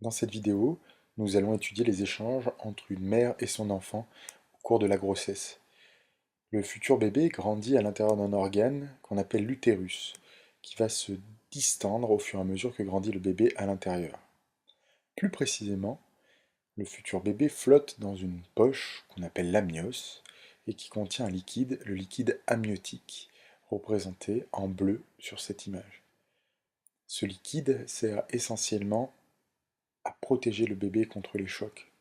Dans cette vidéo, nous allons étudier les échanges entre une mère et son enfant au cours de la grossesse. Le futur bébé grandit à l'intérieur d'un organe qu'on appelle l'utérus, qui va se distendre au fur et à mesure que grandit le bébé à l'intérieur. Plus précisément, le futur bébé flotte dans une poche qu'on appelle l'amnios et qui contient un liquide, le liquide amniotique, représenté en bleu sur cette image. Ce liquide sert essentiellement à protéger le bébé contre les chocs.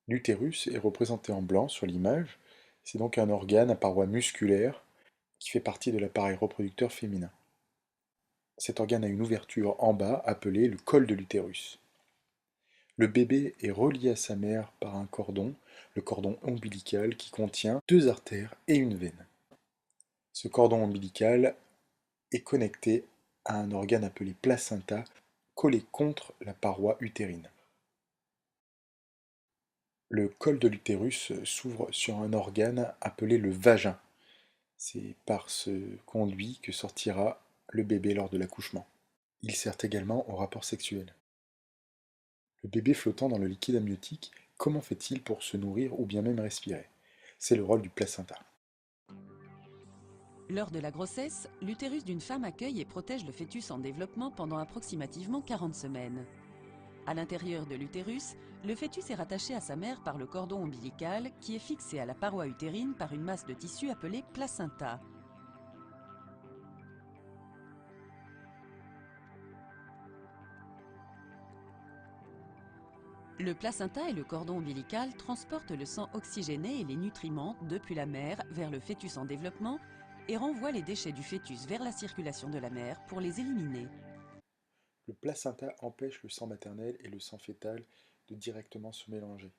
L'utérus est représenté en blanc sur l'image, c'est donc un organe à parois musculaires qui fait partie de l'appareil reproducteur féminin. Cet organe a une ouverture en bas appelée le col de l'utérus. Le bébé est relié à sa mère par un cordon, le cordon ombilical qui contient deux artères et une veine. Ce cordon ombilical est connecté à un organe appelé placenta collé contre la paroi utérine. Le col de l'utérus s'ouvre sur un organe appelé le vagin. C'est par ce conduit que sortira le bébé lors de l'accouchement. Il sert également au rapport sexuel. Le bébé flottant dans le liquide amniotique, comment fait-il pour se nourrir ou bien même respirer? C'est le rôle du placenta. Lors de la grossesse, l'utérus d'une femme accueille et protège le fœtus en développement pendant approximativement 40 semaines. À l'intérieur de l'utérus, le fœtus est rattaché à sa mère par le cordon ombilical qui est fixé à la paroi utérine par une masse de tissu appelée placenta. Le placenta et le cordon ombilical transportent le sang oxygéné et les nutriments depuis la mère vers le fœtus en développement et renvoient les déchets du fœtus vers la circulation de la mère pour les éliminer. Le placenta empêche le sang maternel et le sang fœtal de directement se mélanger.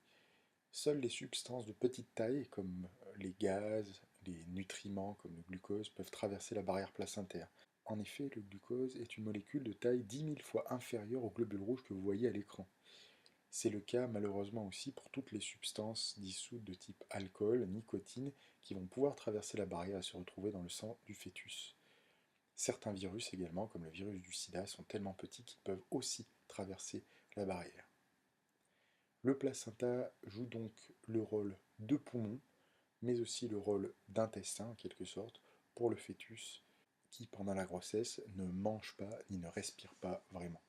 Seules les substances de petite taille, comme les gaz, les nutriments comme le glucose, peuvent traverser la barrière placentaire. En effet, le glucose est une molécule de taille 10 000 fois inférieure au globule rouge que vous voyez à l'écran. C'est le cas malheureusement aussi pour toutes les substances dissoutes de type alcool, nicotine, qui vont pouvoir traverser la barrière et se retrouver dans le sang du fœtus. Certains virus également, comme le virus du sida, sont tellement petits qu'ils peuvent aussi traverser la barrière. Le placenta joue donc le rôle de poumon, mais aussi le rôle d'intestin en quelque sorte, pour le fœtus qui pendant la grossesse ne mange pas ni ne respire pas vraiment.